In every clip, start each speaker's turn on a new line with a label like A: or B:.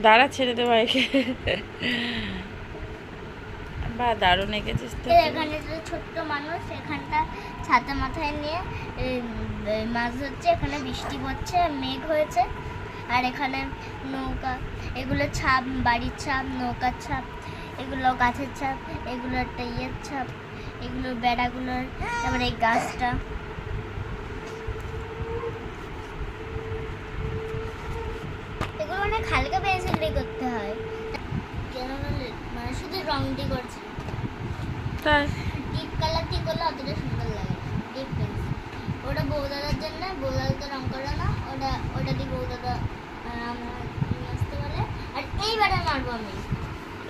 A: দাঁড়া ছেড়ে দে ভাইকে। বা দারুণ এঁকেছিস তো।
B: এখানে ছোট্ট মানুষ, এখানটা ছাতা মাথায় নিয়ে মাছ ধরছে, এখানে বৃষ্টি পড়ছে, মেঘ হয়েছে, আর এখানে নৌকা, এগুলো ছাপ, বাড়ির ছাপ, নৌকার ছাপ, এগুলো গাছের ছাপ, এগুলো একটা ইয়ের ছাপ, এগুলো বেড়াগুলোর, তারপরে এই গাছটা। এগুলো অনেক হালকা পেন্সিল দিয়ে করতে হয়, কেন মানে শুধু রং দিয়ে করছে।
A: তাই
B: ডিপ কালার দিয়ে করলে অতটা সুন্দর লাগে না, ডিপ পেন্সিল। ওটা বৌদাদার জন্য, বৌদাদা তো রং করে না, ওটা দিয়ে বৌদাদা নিয়ে আসতে বলে। আর এইবারে মারবো আমি।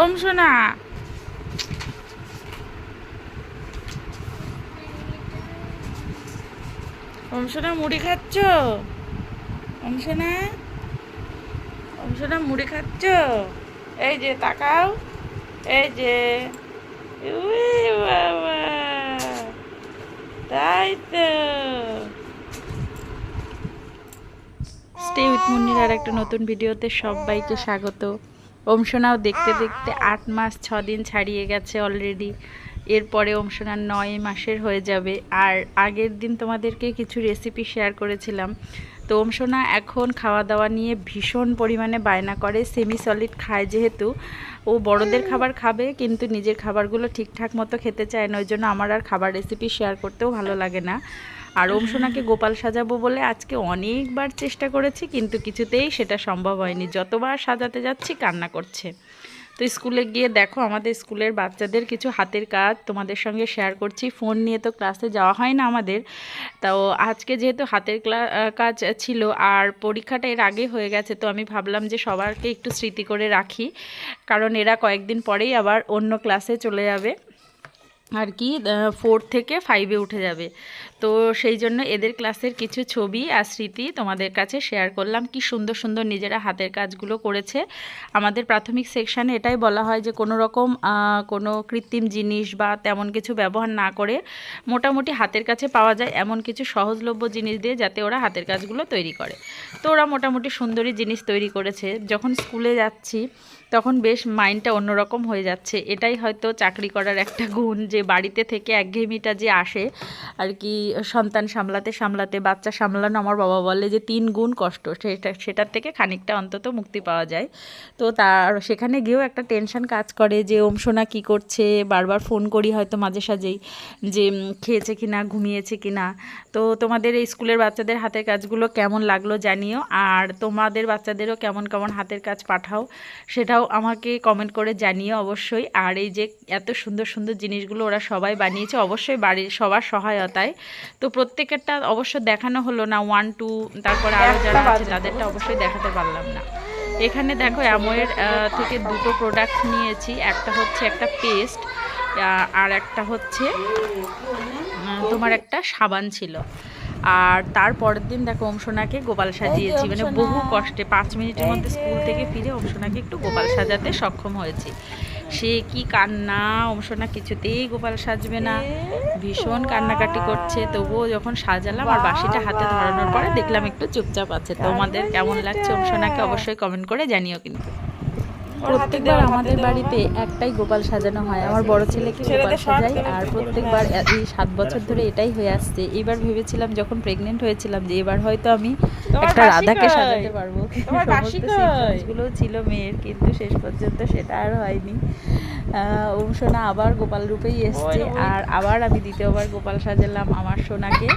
A: ওম সোনা, ওম সোনা মুড়ি খাচ্ছ? ওম সোনা, ওম সোনা মুড়ি খাচ্ছ? এই যে তাকাও, এই যে, উই বাবা, তাই তো। স্টে উইথ মুন্নির আর একটা নতুন ভিডিওতে সবাইকে স্বাগত। ওম সোনাও দেখতে দেখতে 8 মাস 6 দিন ছাড়িয়ে গেছে অলরেডি। এরপরে ওম সোনার 9 মাসের হয়ে যাবে। আর আগের দিন তোমাদেরকে কিছু রেসিপি শেয়ার করেছিলাম। তো ওম সোনা এখন খাওয়া দাওয়া নিয়ে ভীষণ পরিমাণে বায়না করে। সেমি সলিড খায় যেহেতু, ও বড়দের খাবার খাবে কিন্তু নিজের খাবারগুলো ঠিকঠাক মতো খেতে চায় না। ওই জন্য আমার আর খাবার রেসিপি শেয়ার করতেও ভালো লাগে না। আর ওম সোনাকে গোপাল সাজাবো বলে আজকে অনেকবার চেষ্টা করেছি, কিন্তু কিছুতেই সেটা সম্ভব হয়নি। যতবার সাজাতে যাচ্ছি কান্না করছে। তো স্কুলে গিয়ে দেখো আমাদের স্কুলের বাচ্চাদের কিছু হাতের কাজ তোমাদের সঙ্গে শেয়ার করছি। ফোন নিয়ে তো ক্লাসে যাওয়া হয় না আমাদের, তো আজকে যেহেতু হাতের কাজ ছিল আর পরীক্ষাটা এর আগে হয়ে গেছে, তো আমি ভাবলাম যে সবারকে একটু স্মৃতি করে রাখি, কারণ এরা কয়েকদিন পরেই আবার অন্য ক্লাসে চলে যাবে আর কি, 4 থেকে 5-এ উঠে যাবে। তো সেই জন্য এদের ক্লাসের কিছু ছবি আর স্মৃতি তোমাদের কাছে শেয়ার করলাম। কি সুন্দর সুন্দর নিজেরা হাতের কাজগুলো করেছে। আমাদের প্রাথমিক সেকশানে এটাই বলা হয় যে কোনো রকম কোনো কৃত্রিম জিনিস বা তেমন কিছু ব্যবহার না করে মোটামুটি হাতের কাছে পাওয়া যায় এমন কিছু সহজলভ্য জিনিস দিয়ে যাতে ওরা হাতের কাজগুলো তৈরি করে। তো ওরা মোটামুটি সুন্দরী জিনিস তৈরি করেছে। যখন স্কুলে যাচ্ছি তখন বেশ মাইন্ডটা অন্যরকম হয়ে যাচ্ছে। এটাই হয়তো চাকরি করার একটা গুণ, যে বাড়িতে থেকে একঘেয়েমিটা যে আসে আর কি, সন্তান সামলাতে সামলাতে বাচ্চা সামলানো, আমার বাবা বলে যে 3 গুণ কষ্ট, সেটার থেকে খানিকটা অন্তত মুক্তি পাওয়া যায়। তো তার সেখানে গিয়েও একটা টেনশন কাজ করে যে ওম সোনা কী করছে, বারবার ফোন করি হয়তো মাঝে সাঝেই যে খেয়েছে কি না, ঘুমিয়েছে কি না। তো তোমাদের এই স্কুলের বাচ্চাদের হাতের কাজগুলো কেমন লাগলো জানিও, আর তোমাদের বাচ্চাদেরও কেমন কেমন হাতের কাজ পাঠাও সেটাও আমাকে কমেন্ট করে জানিও অবশ্যই। আর এই যে এত সুন্দর সুন্দর জিনিসগুলো ওরা সবাই বানিয়েছে অবশ্যই বাড়ির সবার সহায়তায়। তো প্রত্যেকেরটা অবশ্য দেখানো হলো না, 1 2 তারপরে আরও যারা আছে তাদেরটা অবশ্যই দেখাতে পারলাম না। এখানে দেখো অ্যামোয়ের থেকে 2টো প্রোডাক্ট নিয়েছি। একটা হচ্ছে একটা পেস্ট, আর একটা হচ্ছে তোমার একটা সাবান ছিল। আর তারপরের দিন দেখো ওম সোনাকে গোপাল সাজিয়েছি, মানে বহু কষ্টে 5 মিনিটের মধ্যে স্কুল থেকে ফিরে ওম সোনাকে একটু গোপাল সাজাতে সক্ষম হয়েছি। সে কি কান্না, ওম সোনা কিছুতেই গোপাল সাজবে না, ভীষণ কান্নাকাটি করছে। তবুও যখন সাজালাম আর বাঁশিটা হাতে ধরানোর পরে দেখলাম একটু চুপচাপ আছে। তোমাদের কেমন লাগছে ওম সোনাকে অবশ্যই কমেন্ট করে জানিও। কিন্তু প্রত্যেকবার আমাদের বাড়িতে একটাই গোপাল সাজানো হয়, আমার বড় ছেলেকে গোপাল সাজাই, আর প্রত্যেকবার এই 7 বছর ধরে এটাই হয়ে আসছে। এবার ভেবেছিলাম যখন প্রেগনেন্ট হয়েছিলাম যে এবার হয়তো আমি একটা রাধাকে সাজাতে পারবো, সমস্ত সিকোয়েন্সগুলো ছিল মেয়ের, কিন্তু শেষ পর্যন্ত সেটা আর হয়নি। ওম সোনা আবার গোপাল রূপেই এসছে, আর আবার আমি দ্বিতীয়বার গোপাল সাজালাম আমার সোনাকে।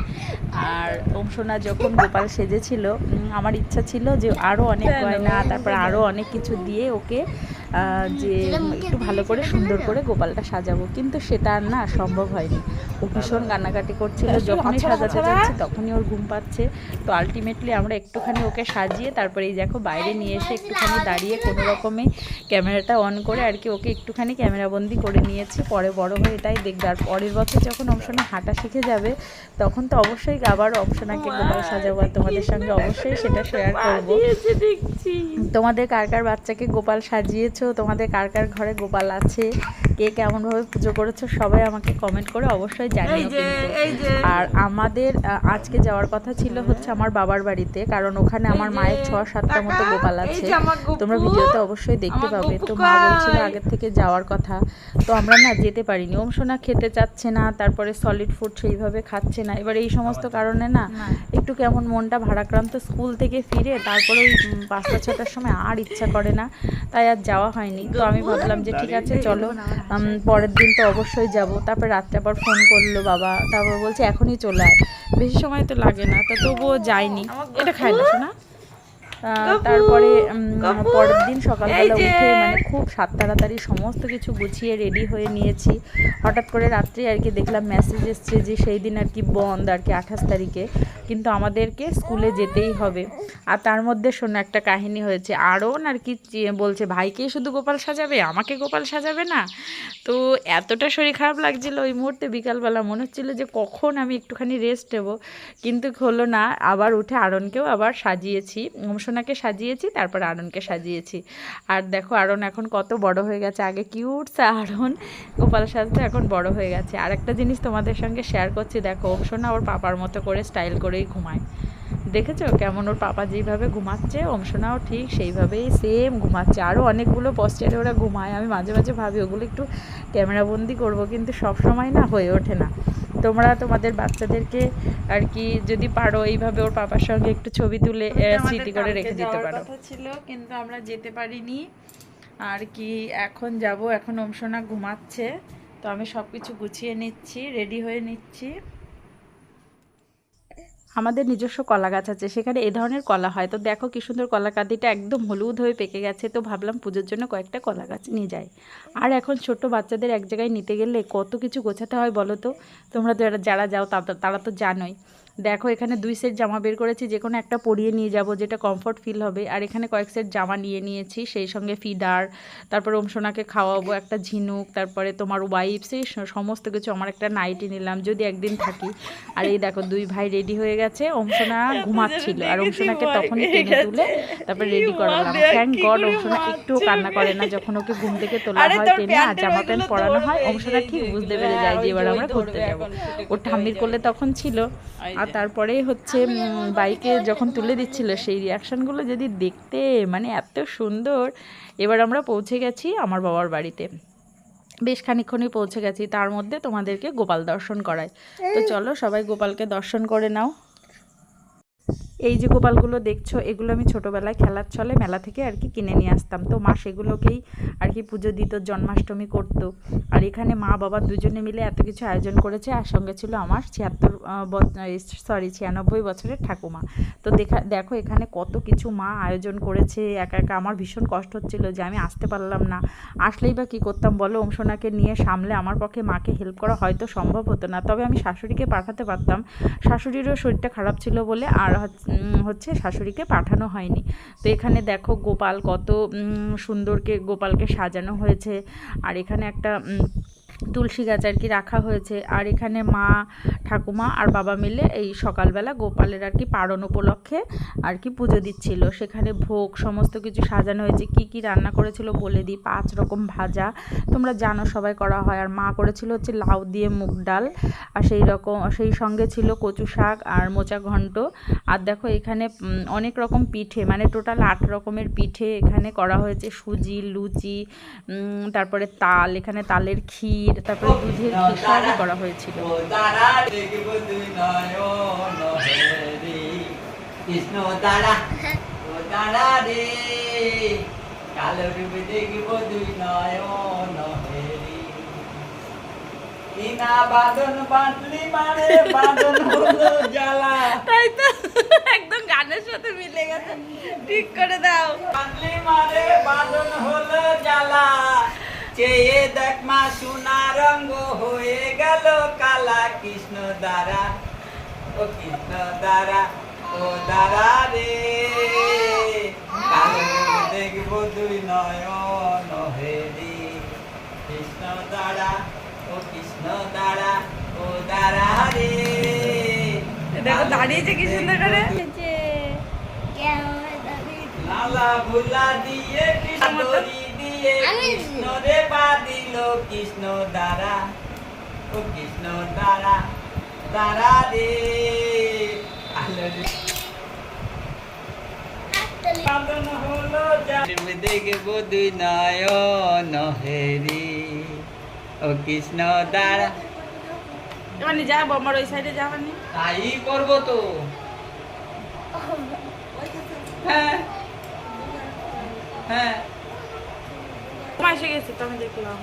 A: আর ওম সোনা যখন গোপাল সেজেছিল আমার ইচ্ছা ছিল যে আরও অনেক গয়না, তারপর আরও অনেক কিছু দিয়ে ওকে যে একটু ভালো করে সুন্দর করে গোপালটা সাজাবো, কিন্তু সেটা আর না সম্ভব হয়নি। ও ভীষণ কান্নাকাটি করছিল, যখনই সাজাতে যাচ্ছি তখনই ওর ঘুম পাচ্ছে। তো আলটিমেটলি আমরা একটুখানি ওকে সাজিয়ে তারপরে এই দেখো বাইরে নিয়ে এসে একটুখানি দাঁড়িয়ে কোনো রকমে ক্যামেরাটা অন করে আর কি ওকে একটুখানি ক্যামেরাবন্দি করে নিয়েছি। পরে বড় হয়ে এটাই দেখবে। আর পরের বছর যখন ওম সোনা হাঁটা শিখে যাবে তখন তো অবশ্যই আবার ওম সোনাকে গোপাল সাজাবো, আর তোমাদের সঙ্গে অবশ্যই সেটা শেয়ার করবো। তোমাদের কার কার বাচ্চাকে গোপাল সাজিয়েছো, তোমাদের কার কার ঘরে গোপাল আছে কে কেমনভাবে পুজো করেছো সবাই আমাকে কমেন্ট করে অবশ্যই জানিও কিন্তু। আর আমাদের আজকে যাওয়ার কথা ছিল হচ্ছে আমার বাবার বাড়িতে, কারণ ওখানে আমার মায়ের 6-7টা মতো গোপাল আছে, তোমরা ভিডিওতে অবশ্যই দেখতে পাবে। তো মা বলছিল আগের থেকে যাওয়ার কথা, তো আমরা না যেতে পারিনি। ওমসোনা খেতে চাচ্ছে না, তারপরে সলিড ফুড সেইভাবে খাচ্ছে না। এবার এই সমস্ত কারণে না একটু কেমন মনটা ভারাক্রান্ত। স্কুল থেকে ফিরে তারপরে ওই 5টা-6টার সময় আর ইচ্ছা করে না, তাই আর যাওয়া হয়নি। তো আমি ভাবলাম যে ঠিক আছে চলো, পরের দিন তো অবশ্যই যাব। তারপর রাত্রে আবার ফোন করলো বাবা, তারপর বলছে এখনই চলে আয়, বেশি সময় তো লাগে না। তো তবুও যাইনি, এটা খাই না শোনা। তারপরে পরের দিন সকালবেলা উঠে মানে খুব তাড়াতাড়ি সমস্ত কিছু গুছিয়ে রেডি হয়ে নিয়েছি। হঠাৎ করে রাত্রে আর কি দেখলাম মেসেজ এসছে যে সেই দিন আর কি বন্ধ আর কি 28 তারিখে, কিন্তু আমাদেরকে স্কুলে যেতেই হবে। আর তার মধ্যে শোনো একটা কাহিনী হয়েছে, আরও আর কি বলছে ভাইকে শুধু গোপাল সাজাবে, আমাকে গোপাল সাজাবে না। তো এতটা শরীর খারাপ লাগছিল ওই মুহূর্তে, বিকালবেলা মনে হচ্ছিল যে কখন আমি একটুখানি রেস্ট নেবো, কিন্তু হলো না। আবার উঠে আরনকেও আবার সাজিয়েছি, ওমসোনাকে সাজিয়েছি, তারপর আরনকে সাজিয়েছি। আর দেখো আরন এখন কত বড় হয়ে গেছে, আগে কিউটসা আরন গোপাল সাজতে এখন বড় হয়ে গেছে। আর একটা জিনিস তোমাদের সঙ্গে শেয়ার করছি, দেখো ওমসোনা ওর পাপার মতো করে স্টাইল করেই ঘুমায়। দেখেছো কেমন ওর পাপা যেইভাবে ঘুমাচ্ছে, ওমসোনাও ঠিক সেইভাবেই সেম ঘুমাচ্ছে। আরও অনেকগুলো পশ্চারে ওরা ঘুমায়, আমি মাঝে মাঝে ভাবি ওগুলো একটু ক্যামেরাবন্দি করব, কিন্তু সব সময় না হয়ে ওঠে না। তোমরা তোমাদের বাচ্চাদেরকে আর কি যদি পারো এইভাবে ওর পাপার সঙ্গে একটু ছবি তুলে স্মৃতি করে রেখে দিতে পারো। কথা ছিল কিন্তু আমরা যেতে পারিনি আর কি। এখন যাব, এখন ওমসোনা ঘুমাচ্ছে, তো আমি সব কিছু গুছিয়ে নিচ্ছি, রেডি হয়ে নিচ্ছি। আমাদের নিজস্ব কলা গাছ আছে, সেখানে এ ধরনের কলা হয়। তো দেখো কি সুন্দর কলা কাঁদিটা একদম হলুদ হয়ে পেকে গেছে। তো ভাবলাম পুজোর জন্য কয়েকটা কলা গাছ নিয়ে যাই। আর এখন ছোট বাচ্চাদের এক জায়গায় নিতে গেলে কত কিছু গোছাতে হয় বলো তো, তোমরা তো যারা যাও তারা তো জানোই। দেখো এখানে 2 সেট জামা বের করেছি, যে কোনো একটা পরিয়ে নিয়ে যাব, যেটা কমফর্ট ফিল হবে। আর এখানে কয়েক সেট জামা নিয়ে নিয়েছি, সেই সঙ্গে ফিডার, তারপর ওমসোনাকে খাওয়াবো একটা ঝিনুক, তারপরে তোমার ওয়াইপস, এই সমস্ত কিছু। আমার একটা নাইটি নিলাম যদি একদিন থাকি। আর এই দেখো 2 ভাই রেডি হয়ে গেছে, ওমসোনা ঘুমাচ্ছিল আর ওমসোনাকে তখনই টেনে তুলে তারপর রেডি করালাম। থ্যাংক গড ওমসোনা একটুও কান্না করে না যখন ওকে ঘুম থেকে তোলা হয়, টেনে আর জামা প্যান্ট পরানো হয়। ওমসোনা ঠিক বুঝতে পেরে যায় যে এবার আমরা ঘুরতে যাবো। ওর ঠাম্মির কোলে তখন ছিল। আর তারপরেই হচ্ছে বাইকে যখন তুলে দিচ্ছিল সেই রিয়াকশানগুলো যদি দেখতে, মানে এত সুন্দর। এবার আমরা পৌঁছে গেছি আমার বাবার বাড়িতে, বেশ খানিকক্ষণই পৌঁছে গেছি। তার মধ্যে তোমাদেরকে গোপাল দর্শন করায়, তো চলো সবাই গোপালকে দর্শন করে নাও। এই যে গোপালগুলো দেখছো, এগুলো আমি ছোটোবেলায় খেলার ছলে মেলা থেকে আর কি কিনে নিয়ে আসতাম। তো মা সেগুলোকেই আর কি পুজো দিত, জন্মাষ্টমী করতো। আর এখানে মা বাবা দুজনে মিলে এত কিছু আয়োজন করেছে, আর সঙ্গে ছিল আমার 96 বছরের ঠাকুমা। তো দেখো এখানে কত কিছু মা আয়োজন করেছে একা একা। আমার ভীষণ কষ্ট হচ্ছিল যে আমি আসতে পারলাম না, আসলেই বা কী করতাম বলো, ওমসোনাকে নিয়ে সামলে আমার পক্ষে মাকে হেল্প করা হয়তো সম্ভব হতো না। তবে আমি শাশুড়িকে পাঠাতে পারতাম, শাশুড়িরও শরীরটা খারাপ ছিল বলে আর হচ্ছে শাশুড়িকে পাঠানো হয়নি। তো এখানে দেখো গোপাল কত সুন্দরকে গোপালকে সাজানো হয়েছে। আর এখানে একটা তুলসী গাছ আর কি রাখা হয়েছে। আর এখানে মা ঠাকুমা আর বাবা মিলে এই সকালবেলা গোপালের আর কি পারণ উপলক্ষে আর কি পুজো দিচ্ছিল। সেখানে ভোগ সমস্ত কিছু সাজানো হয়েছে। কি কি রান্না করেছিল বলে দিই, 5 রকম ভাজা, তোমরা জানো সবাই করা হয়। আর মা করেছিল হচ্ছে লাউ দিয়ে মুগ ডাল, আর সেই সঙ্গে ছিল কচু শাক আর মোচা ঘন্ট। আর দেখো এখানে অনেক রকম পিঠে, মানে টোটাল 8 রকমের পিঠে এখানে করা হয়েছে। সুজি, লুচি, তারপরে তাল, এখানে তালের ক্ষীর, তারপরে দুধের ক্ষীর সবই করা হয়েছিল। কৃষ্ণ দাঁড়া ও দাঁড়া রে, কালো রূপে দেখিব দুই নয়ন হেরি, ইনা বাঁধন বাঁধলি মারে বাঁধন হলো জ্বালা। তাই তো একদম গানের সাথে মিলে গেছে, ঠিক করে দাও। বাঁধলি মারে বাঁধন হলো জ্বালা, চেয়ে দেখ মা সোনা রঙ্গ হয়ে গেল কালা। কৃষ্ণ দ্বারা ও কৃষ্ণ দ্বারা ও দ্বারা রে, কালো দেখব দুই নয়ন হেরি, কৃষ্ণ দ্বারা ও কৃষ্ণ দ্বারা ও দ্বারা রে। দেখো দাঁড়িয়েছে কি সুন্দর করে, লালা ভুলা দিয়ে কৃষ্ণ দিয়ে কৃষ্ণ রে বাঁধিল
C: কৃষ্ণ দ্বারা, ও কৃষ্ণ দ্বারা, দ্বারা রে আলো রে পালন হলো দেখবো দুই নয়ন হেরি, ও কৃষ্ণ দ্বারা।
A: মানে যাবো আমার ওই সাইডে যাবানি।
C: তাই করবো তো। হ্যাঁ হ্যাঁ
A: তোমার এসে গেছে তো আমি দেখলাম।